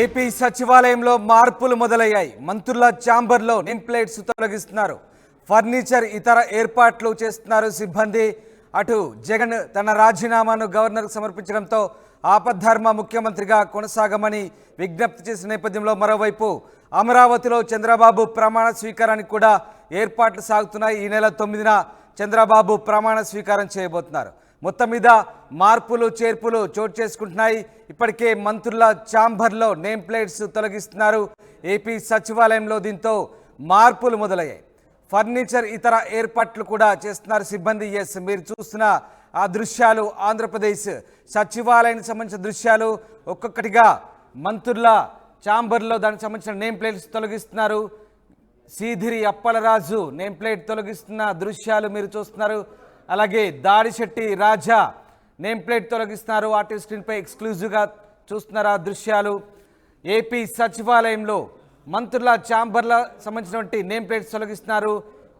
AP సచివాలయంలో మార్పులు మొదలయ్యాయి. మంత్రుల ఛాంబర్లో నేమ్ ప్లేట్స్ తొలగిస్తున్నారు. ఫర్నిచర్ ఇతర ఏర్పాట్లు చేస్తున్నారు సిబ్బంది. అటు జగన్ తన రాజీనామాను గవర్నర్కు సమర్పించడంతో ఆపద్ధర్మ ముఖ్యమంత్రిగా కొనసాగమని విజ్ఞప్తి చేసిన నేపథ్యంలో మరోవైపు అమరావతిలో చంద్రబాబు ప్రమాణ స్వీకారానికి కూడా ఏర్పాట్లు సాగుతున్నాయి. ఈ నెల 9న చంద్రబాబు ప్రమాణ స్వీకారం చేయబోతున్నారు. మొత్తం మీద మార్పులు చేర్పులు చోటు చేసుకుంటున్నాయి. ఇప్పటికే మంత్రుల ఛాంబర్లో నేమ్ ప్లేట్స్ తొలగిస్తున్నారు ఏపీ సచివాలయంలో. దీంతో మార్పులు మొదలయ్యాయి. ఫర్నిచర్ ఇతర ఏర్పాట్లు కూడా చేస్తున్నారు సిబ్బంది. ఎస్, మీరు చూస్తున్న ఆ దృశ్యాలు ఆంధ్రప్రదేశ్ సచివాలయానికి సంబంధించిన దృశ్యాలు. ఒక్కొక్కటిగా మంత్రుల ఛాంబర్లో దానికి సంబంధించిన నేమ్ ప్లేట్స్ తొలగిస్తున్నారు. సీధిరి అప్పలరాజు నేమ్ ప్లేట్ తొలగిస్తున్న దృశ్యాలు మీరు చూస్తున్నారు. అలాగే దాడిశెట్టి రాజా నేమ్ ప్లేట్ తొలగిస్తున్నారు. ఆర్టీవీ స్క్రీన్పై ఎక్స్క్లూజివ్గా చూస్తున్నారు ఆ దృశ్యాలు. ఏపీ సచివాలయంలో మంత్రుల ఛాంబర్ల సంబంధించినటువంటి నేమ్ ప్లేట్స్ తొలగిస్తున్నారు.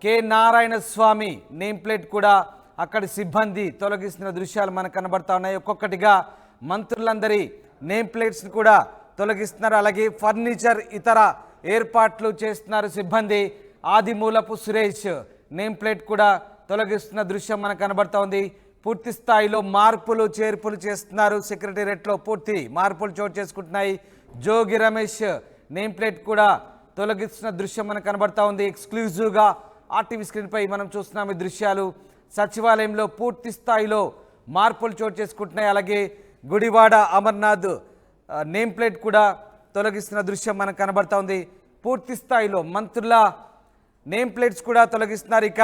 కె నారాయణ స్వామి నేమ్ ప్లేట్ కూడా అక్కడి సిబ్బంది తొలగిస్తున్న దృశ్యాలు మనకు కనబడతా ఉన్నాయి. ఒక్కొక్కటిగా మంత్రులందరి నేమ్ ప్లేట్స్ని కూడా తొలగిస్తున్నారు. అలాగే ఫర్నిచర్ ఇతర ఏర్పాట్లు చేస్తున్నారు సిబ్బంది. ఆదిమూలపు సురేష్ నేమ్ ప్లేట్ కూడా తొలగిస్తున్న దృశ్యం మనకు కనబడతా ఉంది. పూర్తి స్థాయిలో మార్పులు చేర్పులు చేస్తున్నారు. సెక్రటేరియట్లో పూర్తి మార్పులు చోటు చేసుకుంటున్నాయి. జోగి రమేష్ నేమ్ ప్లేట్ కూడా తొలగిస్తున్న దృశ్యం మనకు కనబడతా ఉంది. ఎక్స్క్లూజివ్గా ఆర్టీవీ స్క్రీన్పై మనం చూస్తున్నాం ఈ దృశ్యాలు. సచివాలయంలో పూర్తి స్థాయిలో మార్పులు చోటు చేసుకుంటున్నాయి. అలాగే గుడివాడ అమర్నాథ్ నేమ్ ప్లేట్ కూడా తొలగిస్తున్న దృశ్యం మనకు కనబడతా ఉంది. పూర్తి స్థాయిలో మంత్రుల నేమ్ ప్లేట్స్ కూడా తొలగిస్తున్నారు. ఇక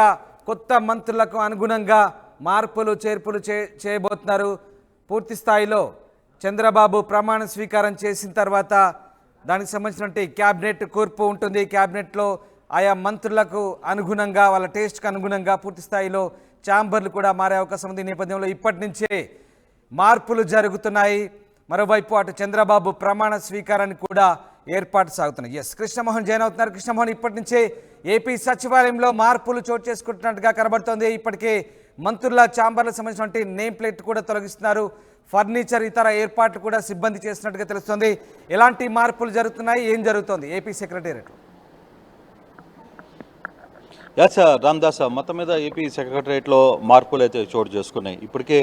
కొత్త మంత్రులకు అనుగుణంగా మార్పులు చేర్పులు చేయబోతున్నారు. పూర్తి స్థాయిలో చంద్రబాబు ప్రమాణ స్వీకారం చేసిన తర్వాత దానికి సంబంధించినటువంటి క్యాబినెట్ కూర్పు ఉంటుంది. క్యాబినెట్లో ఆయా మంత్రులకు అనుగుణంగా వాళ్ళ టేస్ట్కి అనుగుణంగా పూర్తి స్థాయిలో ఛాంబర్లు కూడా మారే అవకాశం ఉంది. ఈ నేపథ్యంలో ఇప్పటి నుంచే మార్పులు జరుగుతున్నాయి. మరోవైపు అటు చంద్రబాబు ప్రమాణ స్వీకారానికి కూడా ఏర్పాటు సాగుతున్నాయి. ఎస్, కృష్ణమోహన్ జాయిన్ అవుతున్నారు. కృష్ణమోహన్, ఇప్పటి నుంచే ఏపీ సచివాలయంలో మార్పులు చోటు చేసుకుంటున్నట్టుగా కనబడుతోంది. ఇప్పటికే మంత్రుల ఛాంబర్లకు సంబంధించినటువంటి నేమ్ ప్లేట్ కూడా తొలగిస్తున్నారు. ఫర్నిచర్ ఇతర ఏర్పాట్లు కూడా సిబ్బంది చేస్తున్నట్టుగా తెలుస్తోంది. ఎలాంటి మార్పులు జరుగుతున్నాయి, ఏం జరుగుతోంది ఏపీ సెక్రటేరియట్? రామ్దాస్, మొత్తం మీద ఏపీ సెక్రటరియట్లో మార్పులు అయితే చోటు చేసుకున్నాయి. ఇప్పటికే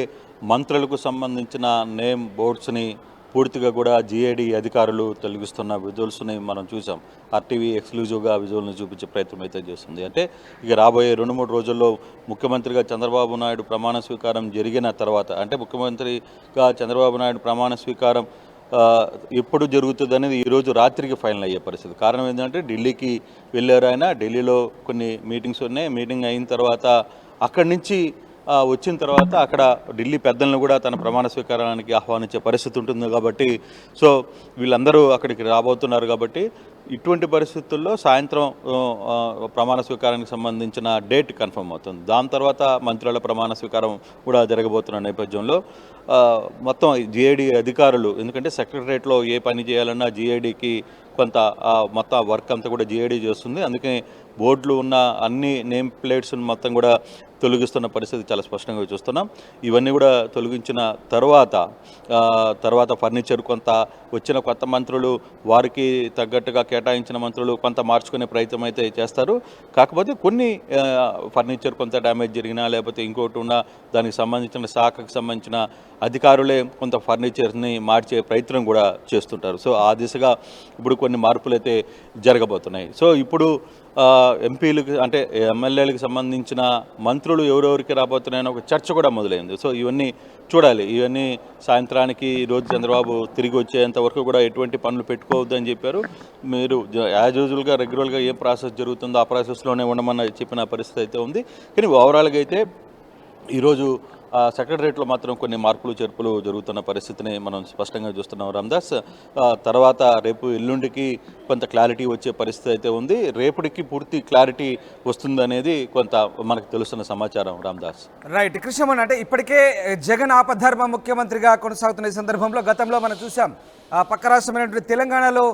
మంత్రులకు సంబంధించిన నేమ్ బోర్డ్స్ని పూర్తిగా కూడా జీఏడీ అధికారులు తొలగిస్తున్న విజువల్స్ని మనం చూసాం. ఆర్టీవీ ఎక్స్క్లూజివ్గా విజువల్ని చూపించే ప్రయత్నం అయితే చేస్తుంది. అంటే ఇక రాబోయే 2-3 రోజుల్లో ముఖ్యమంత్రిగా చంద్రబాబు నాయుడు ప్రమాణ స్వీకారం జరిగిన తర్వాత, అంటే ముఖ్యమంత్రిగా చంద్రబాబు నాయుడు ప్రమాణ స్వీకారం ఎప్పుడు జరుగుతుంది అనేది ఈరోజు రాత్రికి ఫైనల్ అయ్యే పరిస్థితి. కారణం ఏంటంటే ఢిల్లీకి వెళ్ళారు ఆయన. ఢిల్లీలో కొన్ని మీటింగ్స్ ఉన్నాయి. మీటింగ్ అయిన తర్వాత అక్కడి నుంచి వచ్చిన తర్వాత అక్కడ ఢిల్లీ పెద్దలను కూడా తన ప్రమాణ స్వీకారానికి ఆహ్వానించే పరిస్థితి ఉంటుంది. కాబట్టి సో వీళ్ళందరూ అక్కడికి రాబోతున్నారు. కాబట్టి ఇటువంటి పరిస్థితుల్లో సాయంత్రం ప్రమాణ స్వీకారానికి సంబంధించిన డేట్ కన్ఫర్మ్ అవుతుంది. దాని తర్వాత మంత్రుల ప్రమాణ స్వీకారం కూడా జరగబోతున్న నేపథ్యంలో మొత్తం జీఏడీ అధికారులు, ఎందుకంటే సెక్రటరియట్లో ఏ పని చేయాలన్నా జీఏడీకి కొంత మొత్తం వర్క్ అంతా కూడా జీఏడీ చేస్తుంది. అందుకే బోర్డులు ఉన్న అన్ని నేమ్ ప్లేట్స్ మొత్తం కూడా తొలగిస్తున్న పరిస్థితి చాలా స్పష్టంగా చూస్తున్నాం. ఇవన్నీ కూడా తొలగించిన తర్వాత ఫర్నిచర్ కొంత వచ్చిన కొత్త మంత్రులు వారికి తగ్గట్టుగా కేటాయించిన మంత్రులు కొంత మార్చుకునే ప్రయత్నం అయితే చేస్తారు. కాకపోతే కొన్ని ఫర్నిచర్ కొంత డ్యామేజ్ జరిగినా లేకపోతే ఇంకోటి ఉన్న దానికి సంబంధించిన శాఖకు సంబంధించిన అధికారులే కొంత ఫర్నిచర్ని మార్చే ప్రయత్నం కూడా చేస్తుంటారు. సో ఆ దిశగా ఇప్పుడు కొన్ని మార్పులు అయితే జరగబోతున్నాయి. సో ఇప్పుడు ఎంపీలకు అంటే ఎమ్మెల్యేలకు సంబంధించిన మంత్రులు ఎవరెవరికి రాబోతున్నాయని ఒక చర్చ కూడా మొదలైంది. సో ఇవన్నీ చూడాలి. ఇవన్నీ సాయంత్రానికి ఈరోజు చంద్రబాబు తిరిగి వచ్చేంత వరకు కూడా ఎటువంటి పనులు పెట్టుకోవద్దని చెప్పారు. మీరు యాజ్ యూజువల్గా రెగ్యులర్గా ఏ ప్రాసెస్ జరుగుతుందో ఆ ప్రాసెస్లోనే ఉండమని చెప్పిన పరిస్థితి అయితే ఉంది. కానీ ఓవరాల్గా అయితే ఈరోజు సెక్రటరియట్లో మాత్రం కొన్ని మార్పులు చేర్పులు జరుగుతున్న పరిస్థితిని మనం స్పష్టంగా చూస్తున్నాం రామ్దాస్. తర్వాత రేపు ఎల్లుండికి కొంత క్లారిటీ వచ్చే పరిస్థితి అయితే ఉంది. రేపటికి పూర్తి క్లారిటీ వస్తుందనేది కొంత మనకు తెలుస్తున్న సమాచారం రామ్దాస్. రైట్ కృష్ణమోహన్, అంటే ఇప్పటికే జగన్ ఆపద్ధర్మ ముఖ్యమంత్రిగా కొనసాగుతున్న సందర్భంలో గతంలో మనం చూసాం పక్క రాష్ట్రమైనటువంటి తెలంగాణలో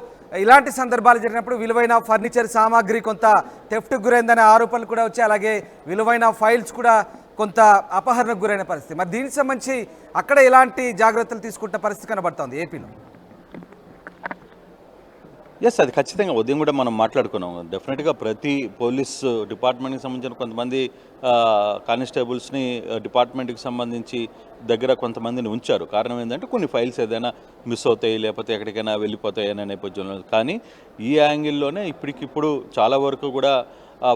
ఇలాంటి సందర్భాలు జరిగినప్పుడు విలువైన ఫర్నిచర్ సామాగ్రి కొంత థెఫ్ట్కు గురైందనే ఆరోపణలు కూడా వచ్చాయి. అలాగే విలువైన ఫైల్స్ కూడా కొంత అపహరణకు గురైన పరిస్థితి. మరి దీనికి సంబంధించి అక్కడ ఎలాంటి జాగ్రత్తలు తీసుకుంటున్న పరిస్థితి కనబడుతోంది ఏపీలో? ఎస్, అది ఖచ్చితంగా ఉదయం కూడా మనం మాట్లాడుకున్నాం. డెఫినెట్గా ప్రతి పోలీస్ డిపార్ట్మెంట్కి సంబంధించిన కొంతమంది కానిస్టేబుల్స్ని డిపార్ట్మెంట్కి సంబంధించి దగ్గర కొంతమందిని ఉంచారు. కారణం ఏంటంటే కొన్ని ఫైల్స్ ఏదైనా మిస్ అవుతాయి, లేకపోతే ఎక్కడికైనా వెళ్ళిపోతాయి అనే నేపథ్యంలో. కానీ ఈ యాంగిల్లోనే ఇప్పటికిప్పుడు చాలా వరకు కూడా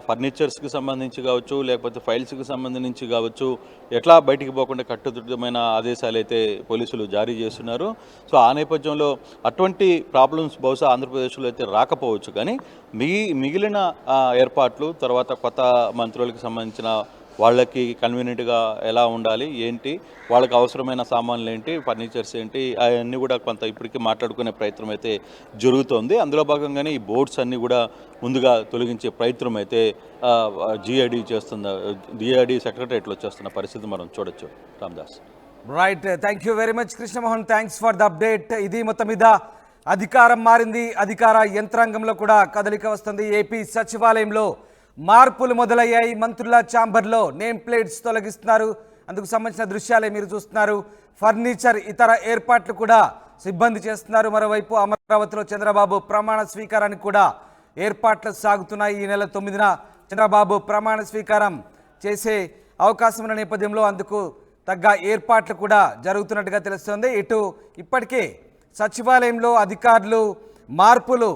ఫర్నిచర్స్కి సంబంధించి కావచ్చు, లేకపోతే ఫైల్స్కి సంబంధించి కావచ్చు, ఎట్లా బయటికి పోకుండా కట్టుదిట్టమైన ఆదేశాలు అయితే పోలీసులు జారీ చేస్తున్నారు. సో ఆ నేపథ్యంలో అటువంటి ప్రాబ్లమ్స్ బహుశా ఆంధ్రప్రదేశ్లో అయితే రాకపోవచ్చు. కానీ మిగిలిన ఏర్పాట్లు, తర్వాత కొత్త మంత్రులకు సంబంధించిన వాళ్ళకి కన్వీనియంట్గా ఎలా ఉండాలి, ఏంటి, వాళ్ళకి అవసరమైన సామాన్లు ఏంటి, ఫర్నిచర్స్ ఏంటి, అవన్నీ కూడా కొంత ఇప్పటికీ మాట్లాడుకునే ప్రయత్నం అయితే జరుగుతోంది. అందులో భాగంగానే ఈ బోర్డ్స్ అన్నీ కూడా ముందుగా తొలగించే ప్రయత్నం అయితే జిఐడి సెక్రటరియట్లో చేస్తున్న పరిస్థితి మనం చూడొచ్చు. Ramdas. Right, thank you very much Krishnamohan, thanks for the update. ఇది మొత్తం మీద అధికారం మారింది, అధికార యంత్రాంగంలో కూడా కదలిక వస్తుంది. ఏపీ సచివాలయంలో మార్పులు మొదలయ్యాయి. మంత్రుల ఛాంబర్లో నేమ్ ప్లేట్స్ తొలగిస్తున్నారు. అందుకు సంబంధించిన దృశ్యాలే మీరు చూస్తున్నారు. ఫర్నిచర్, ఇతర ఏర్పాట్లు కూడా సిబ్బంది చేస్తున్నారు. మరోవైపు అమరావతిలో చంద్రబాబు ప్రమాణ స్వీకారానికి కూడా ఏర్పాట్లు సాగుతున్నాయి. ఈ నెల 9న చంద్రబాబు ప్రమాణ స్వీకారం చేసే అవకాశం ఉన్న నేపథ్యంలో అందుకు తగ్గ ఏర్పాట్లు కూడా జరుగుతున్నట్టుగా తెలుస్తోంది. ఇటు ఇప్పటికే సచివాలయంలో అధికారులు మార్పులు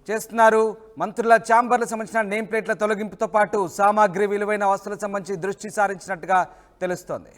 చేస్తున్నారు. మంత్రుల ఛాంబర్లకు సంబంధించిన నేమ్ ప్లేట్ల తొలగింపుతో పాటు సామాగ్రి, విలువైన వస్తువులకు సంబంధించి దృష్టి సారించినట్టుగా తెలుస్తోంది.